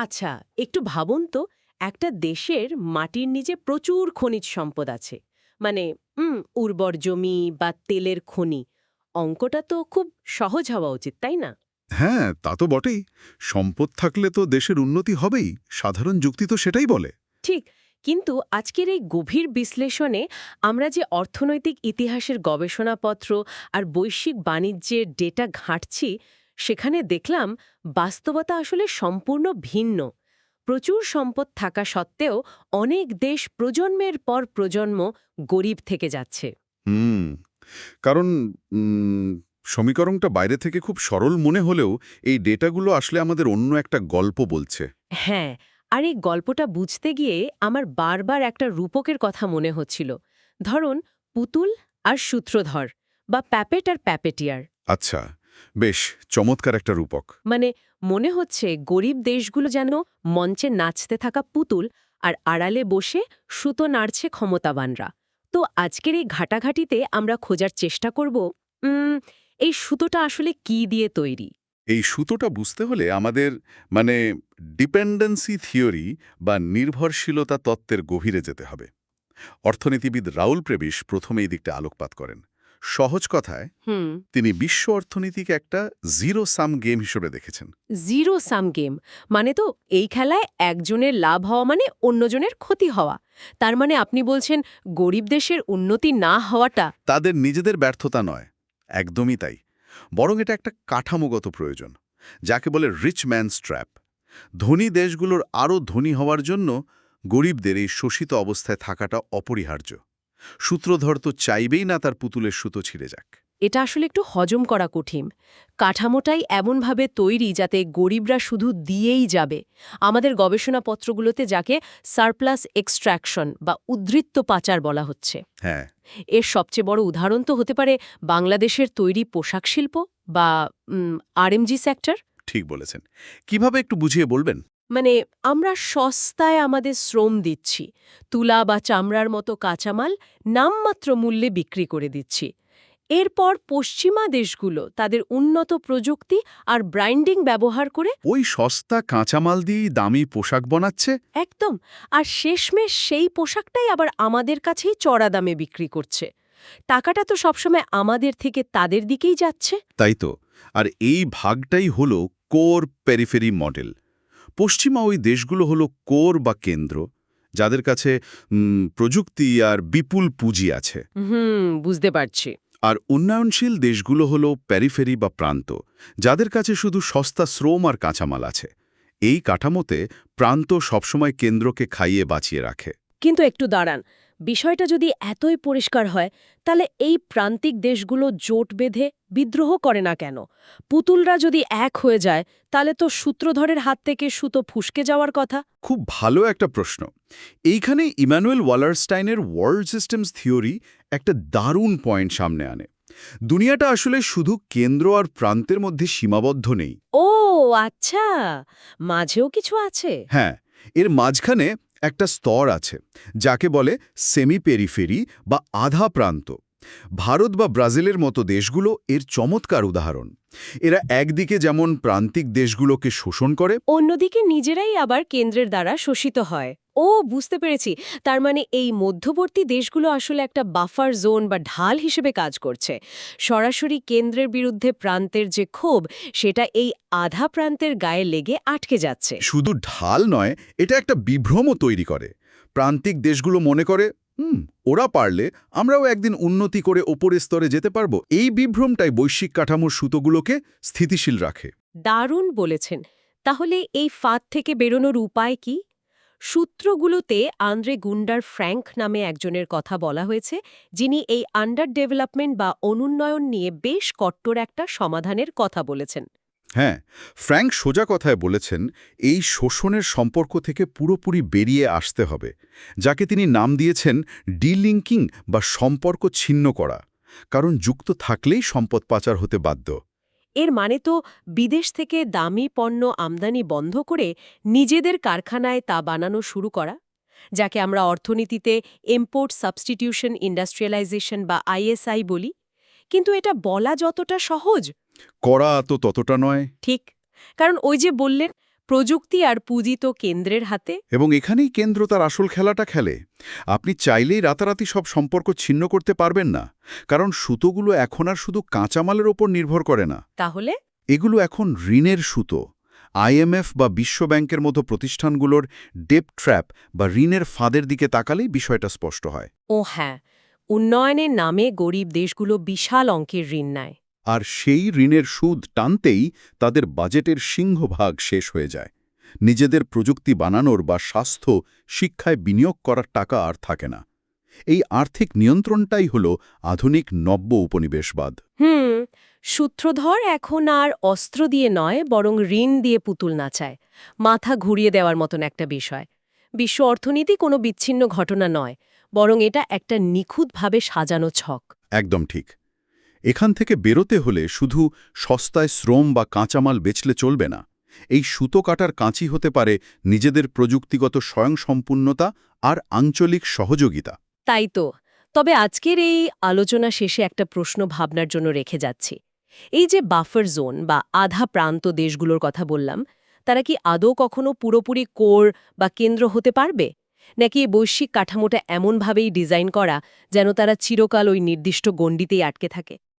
আচ্ছা, একটু ভাবুন তো, একটা দেশের মাটির নিচে প্রচুর খনিজ সম্পদ আছে। মানে উর্বর জমি বা তেলের খনি। অঙ্কটা তো খুব সহজ হওয়া উচিত, তাই না? হ্যাঁ, তা তো বটেই। সম্পদ থাকলে তো দেশের উন্নতি হবেই। সাধারণ যুক্তি তো সেটাই বলে। ঠিক। কিন্তু আজকের এই গভীর বিশ্লেষণে আমরা যে অর্থনৈতিক ইতিহাসের গবেষণাপত্র আর বৈশ্বিক বাণিজ্যের ডেটা ঘাঁটছি, সেখানে দেখলাম বাস্তবতা আসলে সম্পূর্ণ ভিন্ন। প্রচুর সম্পদ থাকা সত্ত্বেও অনেক দেশ প্রজন্মের পর প্রজন্ম গরিব থেকে যাচ্ছে। হুম, কারণ সমীকরণটা বাইরে থেকে খুব সরল মনে হলেও এই ডেটাগুলো আসলে আমাদের অন্য একটা গল্প বলছে। হ্যাঁ, আর এই গল্পটা বুঝতে গিয়ে আমার বারবার একটা রূপকের কথা মনে হচ্ছিল। ধরুন, পুতুল আর সূত্রধর, বা প্যাপেট আর প্যাপেটিয়ার। আচ্ছা, বেশ চমৎকার একটা রূপক। মানে মনে হচ্ছে গরিব দেশগুলো যেন মঞ্চে নাচতে থাকা পুতুল, আর আড়ালে বসে সুতো নাড়ছে ক্ষমতাবানরা। তো আজকের এই ঘাটাঘাটিতে আমরা খোঁজার চেষ্টা করব এই সুতোটা আসলে কি দিয়ে তৈরি। এই সুতোটা বুঝতে হলে আমাদের মানে ডিপেন্ডেন্সি থিওরি বা নির্ভরশীলতা তত্ত্বের গভীরে যেতে হবে। অর্থনীতিবিদ রাউল প্রেবিশ প্রথমে এই দিকটা আলোকপাত করেন। সহজ কথায় হুম। তিনি বিশ্ব অর্থনীতিকে একটা জিরো সাম গেম হিসেবে দেখেছেন। জিরো সাম গেম, মানে তো এই খেলায় একজনের লাভ হওয়া মানে অন্যজনের ক্ষতি হওয়া। তার মানে আপনি বলছেন গরিব দেশের উন্নতি না হওয়াটা। তাদের নিজেদের ব্যর্থতা নয়, একদমই তাই। বরং এটা একটা কাঠামোগত প্রয়োজন, যাকে বলে রিচ ম্যানস ট্র্যাপ। ধনী দেশগুলোর আরও ধনী হওয়ার জন্য গরিবদের এই শোষিত অবস্থায় থাকাটা অপরিহার্য। সূত্রধর তো চাইবেই না তার পুতুলের সুতো ছিঁড়ে যাক। এটা আসলে একটু হজম করা কঠিন। কাঠামোটাই এমনভাবে তৈরি যাতে গরিবরা শুধু দিয়েই যাবে। আমাদের গবেষণাপত্রগুলোতে যাকে সারপ্লাস এক্সট্র্যাকশন বা উদ্বৃত্ত পাচার বলা হচ্ছে। হ্যাঁ, এর সবচেয়ে বড় উদাহরণ তো হতে পারে বাংলাদেশের তৈরি পোশাক শিল্প বা আরএমজি সেক্টর। ঠিক বলেছেন। কিভাবে একটু বুঝিয়ে বলবেন? মানে আমরা সস্তায় আমাদের শ্রম দিচ্ছি, তুলা বা চামড়ার মতো কাঁচামাল নামমাত্র মূল্যে বিক্রি করে দিচ্ছি। এরপর পশ্চিমা দেশগুলো তাদের উন্নত প্রযুক্তি আর ব্র্যান্ডিং ব্যবহার করে ওই সস্তা কাঁচামাল দিয়েই দামি পোশাক বানাচ্ছে। একদম, আর শেষমেশ সেই পোশাকটাই আবার আমাদের কাছেই চড়া দামে বিক্রি করছে। টাকাটা তো সবসময় আমাদের থেকে তাদের দিকেই যাচ্ছে। তাই তো। আর এই ভাগটাই হলো কোর পেরিফেরি মডেল। পশ্চিমা ওই দেশগুলো হলো কোর বা কেন্দ্র, যাদের কাছে প্রযুক্তি আর বিপুল পুঁজি আছে। বুঝতে পারছি। আর উন্নয়নশীল দেশগুলো হলো প্যারিফেরি বা প্রান্ত, যাদের কাছে শুধু সস্তা শ্রম আর কাঁচামাল আছে। এই কাঠামোতে প্রান্ত সবসময় কেন্দ্রকে খাইয়ে বাঁচিয়ে রাখে। কিন্তু একটু দাঁড়ান, বিষয়টা যদি এতই পরিষ্কার হয়, তাহলে এই প্রান্তিক দেশগুলো জোট বেঁধে বিদ্রোহ করে না কেন? পুতুলরা যদি এক হয়ে যায়, তাহলে তো সূত্রধরের হাত থেকে সুতো ফুসকে যাওয়ার কথা। খুব ভালো একটা প্রশ্ন। এইখানে ইমানুয়েল ওয়ালারস্টাইনের ওয়ার্ল্ড সিস্টেমস থিওরি একটা দারুণ পয়েন্ট সামনে আনে। দুনিয়াটা আসলে শুধু কেন্দ্র আর প্রান্তের মধ্যে সীমাবদ্ধ নেই। ও আচ্ছা, মাঝেও কিছু আছে। হ্যাঁ, এর মাঝখানে একটা স্তর আছে, যাকে বলে সেমি পেরিফেরি বা আধা প্রান্ত। ভারত বা ব্রাজিলের মতো দেশগুলো এর চমৎকার উদাহরণ। এরা একদিকে যেমন প্রান্তিক দেশগুলোকে শোষণ করে, অন্যদিকে নিজেরাই আবার কেন্দ্রের দ্বারা শোষিত হয়। ও বুঝতে পেরেছি। তার মানে এই মধ্যবর্তী দেশগুলো আসলে একটা বাফার জোন বা ঢাল হিসেবে কাজ করছে। সরাসরি কেন্দ্রের বিরুদ্ধে প্রান্তের যে ক্ষোভ, সেটা এই আধা প্রান্তের গায়ে লেগে আটকে যাচ্ছে। শুধু ঢাল নয়, এটা একটা বিভ্রমও তৈরি করে। প্রান্তিক দেশগুলো মনে করে, ওরা পারলে আমরাও একদিন উন্নতি করে ওপরের স্তরে যেতে পারবো। এই বিভ্রমটাই বৈশ্বিক কাঠামোর সুতোগুলোকে স্থিতিশীল রাখে। দারুণ বলেছেন। তাহলে এই ফাঁদ থেকে বেরোনোর উপায় কি? সূত্রগুলোতে আন্দ্রে গুন্ডার ফ্র্যাঙ্ক নামে একজনের কথা বলা হয়েছে, যিনি এই আন্ডার ডেভেলপমেন্ট বা অনুন্নয়ন নিয়ে বেশ কট্টর একটা সমাধানের কথা বলেছেন। হ্যাঁ, ফ্র্যাঙ্ক সোজা কথায় বলেছেন, এই শোষণের সম্পর্ক থেকে পুরোপুরি বেরিয়ে আসতে হবে, যাকে তিনি নাম দিয়েছেন ডিলিঙ্কিং বা সম্পর্ক ছিন্ন করা। কারণ যুক্ত থাকলেই সম্পদ পাচার হতে বাধ্য। এর মানে তো বিদেশ থেকে দামি পণ্য আমদানি বন্ধ করে নিজেদের কারখানায় তা বানানো শুরু করা, যাকে আমরা অর্থনীতিতে ইম্পোর্ট সাবস্টিটিউশন ইন্ডাস্ট্রিয়ালাইজেশন বা আইএসআই বলি। কিন্তু এটা বলা যতটা সহজ, করা তো ততটা নয়। ঠিক। কারণ ওই যে বললেন, প্রযুক্তি আর পুঁজি তো কেন্দ্রের হাতে। এবং এখানেই কেন্দ্র তার আসল খেলাটা খেলে। আপনি চাইলেই রাতারাতি সব সম্পর্ক ছিন্ন করতে পারবেন না, কারণ সুতোগুলো এখন আর শুধু কাঁচামালের ওপর নির্ভর করে না। তাহলে এগুলো এখন ঋণের সুতো। আইএমএফ বা বিশ্বব্যাংকের মতো প্রতিষ্ঠানগুলোর ডেপ ট্র্যাপ বা ঋণের ফাঁদের দিকে তাকালেই বিষয়টা স্পষ্ট হয়। ও হ্যাঁ, উন্নয়নের নামে গরিব দেশগুলো বিশাল অঙ্কের ঋণ নেয়। আর সেই ঋণের সুদ টানতেই তাদের বাজেটের সিংহভাগ শেষ হয়ে যায়। নিজেদের প্রযুক্তি বানানোর বা স্বাস্থ্য, শিক্ষায় বিনিয়োগ করার টাকা আর থাকে না। এই আর্থিক নিয়ন্ত্রণটাই হল আধুনিক নব্য উপনিবেশবাদ। সূত্রধর এখন আর অস্ত্র দিয়ে নয়, বরং ঋণ দিয়ে পুতুল নাচায়। মাথা ঘুরিয়ে দেওয়ার মতন একটা বিষয়। বিশ্ব অর্থনীতি কোনো বিচ্ছিন্ন ঘটনা নয়, বরং এটা একটা নিখুঁতভাবে সাজানো ছক। একদম ঠিক। এখান থেকে বেরোতে হলে শুধু সস্তায় শ্রম বা কাঁচামাল বেচলে চলবে না। এই সুতো কাটার কাঁচি হতে পারে নিজেদের প্রযুক্তিগত স্বয়ংসম্পূর্ণতা আর আঞ্চলিক সহযোগিতা। তাই তো। তবে আজকের এই আলোচনা শেষে একটা প্রশ্ন ভাবনার জন্য রেখে যাচ্ছি। এই যে বাফার জোন বা আধা প্রান্ত দেশগুলোর কথা বললাম, তারা কি আদৌ কখনো পুরোপুরি কোর বা কেন্দ্র হতে পারবে? নাকি এই বৈশ্বিক কাঠামোটা এমনভাবেই ডিজাইন করা যেন তারা চিরকাল ওই নির্দিষ্ট গণ্ডিতেই আটকে থাকে?